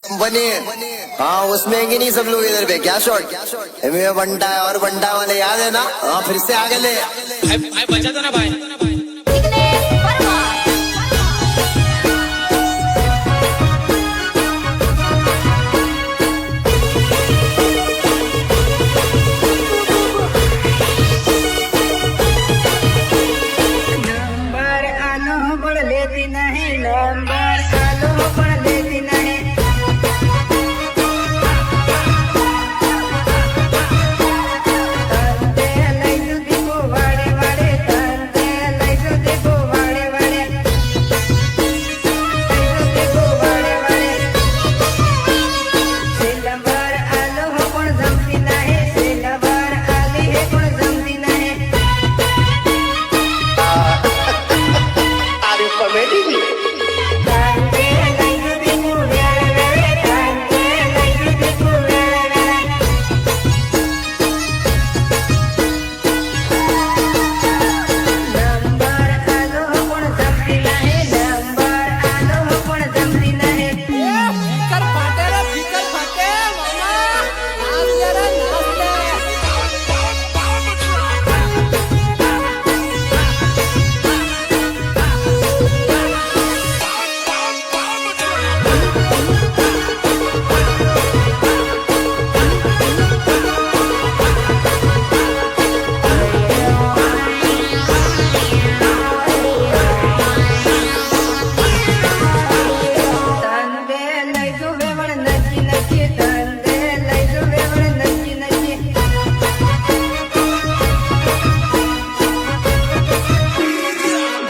Company. हाँ उसमें कि नहीं सब लोग इधर पे क्या शॉट में बंटा है और बंटा वाले याद है ना। हाँ फिर से आगे ले भाई बचा दो ना भाई। नंबर आलो पण लेती नहीं, नंबर आलो पण लेती नहीं। तंते लई जू दीपो वाड़े वाड़े, तंते लई जू दीपो वाड़े वाड़े, लई जू दीपो वाड़े वाड़े। सिल्वर आलो पण जमती नहीं, सिल्वर आली है पण जमती नहीं। कॉमेडी भी तंते लई जू दीपो वाड़े वाड़े, तंते लई जू दीपो वाड़े वाड़े। नंबर आलो पण जमती नहीं, नंबर आलो पण जमती नहीं। फिकर फाटे रे फिकर फाटे मामा नाच ले रे नाच ले। तंते लई जू वेवण नची नची, तंते लई जू वेवण नची नची।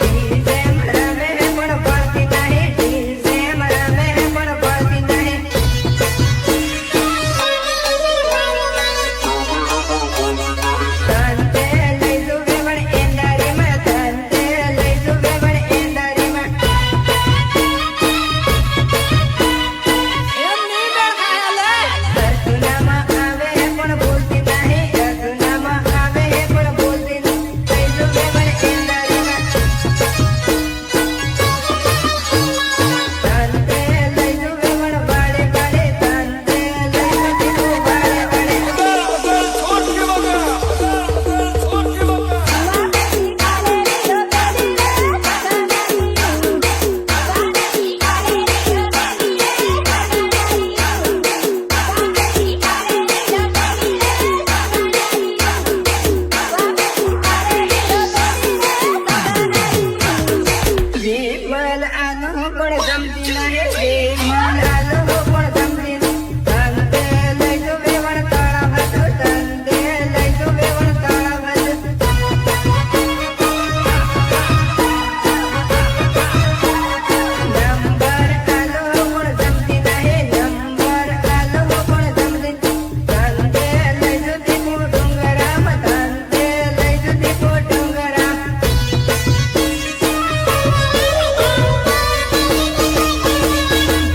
डीजे रमे पण पड़ती नहीं, डीजे रमे पण पड़ती नहीं। तंते लई जू वेवण एंडारी में, तंते लई जू वेवण एंडारी में। એમ નહીં બેર ખાયા લે। રસુનામાં આવે પણ બોલતી નહીં, રસુનામાં આવે પણ બોલતી નહીં। લઈ જુ વેવણ એંડારીમાં, તંતે લઈ જુ વેવણ વાડે વાડે, તંતે લઈ જુ દીકુ વાડે વાડે। વિમલ આનો પણ જમતી નહીં, વિમલ આનો પણ જમતી નહીં। તંતે લઈ જુ વેવણ તળાવ હતું, તંતે લઈ જુ વેવણ તળાવ હતું। નંબર આલો પણ જમતી નહીં, નંબર આલો પણ જમતી નહીં। તંતે લઈ જુ દીપુ ડુંગરામ, તંતે લઈ જુ દીપુ ડુંગરામ।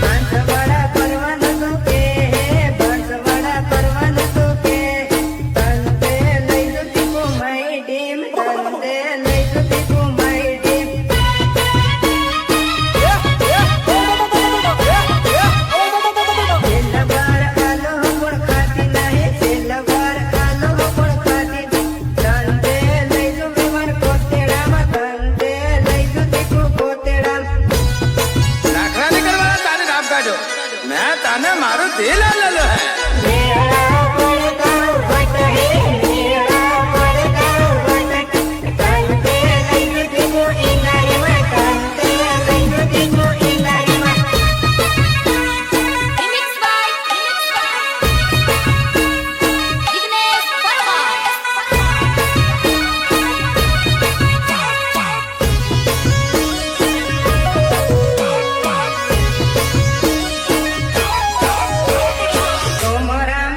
બંસવાડા કરવાનું તું કે, બંસવાડા કરવાનું તું કે। તંતે લઈ જુ દીપુ માય ડીમ, તંતે લઈ જુ દીપુ માય ડીમ। સિલ્વર આલો પણ ખાતી નહીં, સિલ્વર આલો પણ ખાતી નહીં। તંતે લઈ જુ વેવણ કોતેડામ, તંતે લઈ જુ દીપુ કોતેડામ। લાકડા ની કરવાના તારે કામ કાઢો મેં તને મારું દિલ આલેલો હે। મેળા પડતા વટ હે, મેળા પડતા વટ હે। તંતે લઈ જુ દીપુ ઈંગારીમાં, તંતે લઈ જુ Deepu ઈંગારીમાં। Remix by Ignesh Verma. સોમ રામ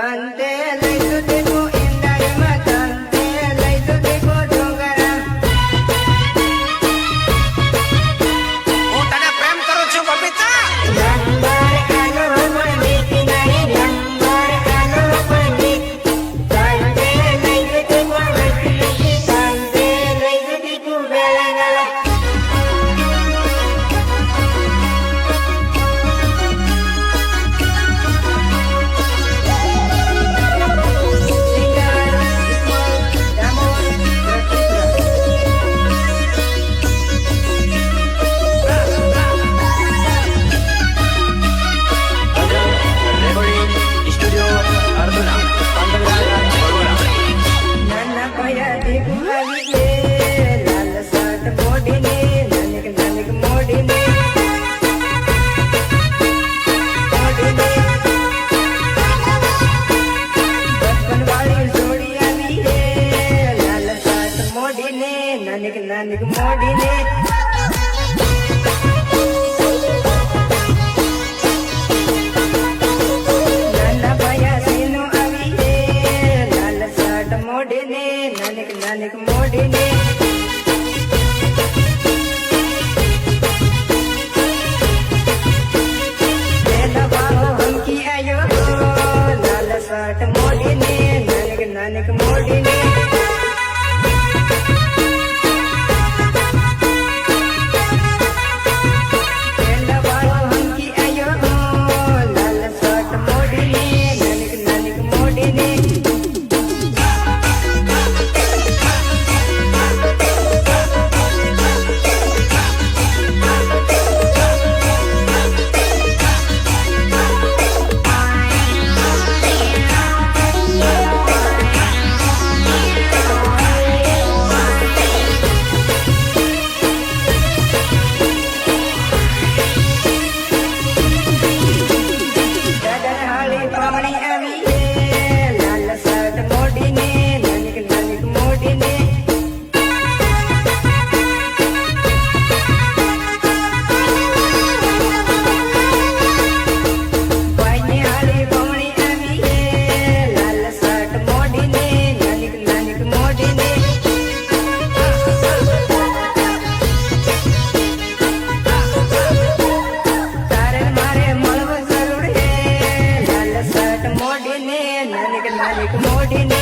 તંતે લઈ સુધી તું ઈંડાળીમાં તંતે લઈ સુધી તું ડુંગરા હું તને પ્રેમ કરું છું બબીતા. નંબર આનો પંડિત નહીં નંબર આનો પંડિત તંતે લઈ સુધી તું વચલી તંતે લઈ સુધી તું બેળંગલા નાના પયા દીકુ આવી લે લાલ સાટ મોડીને નાનક નાનક મોડીને બચપન વાળી જોડી આવી લે લાલ સાટ મોડીને નાનક નાનક મોડીને નાના પયા સીનો આવી લે લાલ સાટ મોડીને નાનક નાનક મોડીને પેલા બાળો હમકી આયો લાલ સાટ મોડીને નાનક નાનક મોડીને પેલા બાળો હમકી આયો લાલ સાટ મોડીને નાનક નાનક મોડીને દાદા હાળી પાવણી આવી લે લાલ સાટ મોડીને નાનક નાનક મોડીને ભાઈની હાળી પાવણી આવી લે લાલ સાટ મોડીને નાનક નાનક મોડીને તારે મારે મળવું જરૂર હે લાલ સાટ મોડીને નાનક નાનક મોડીને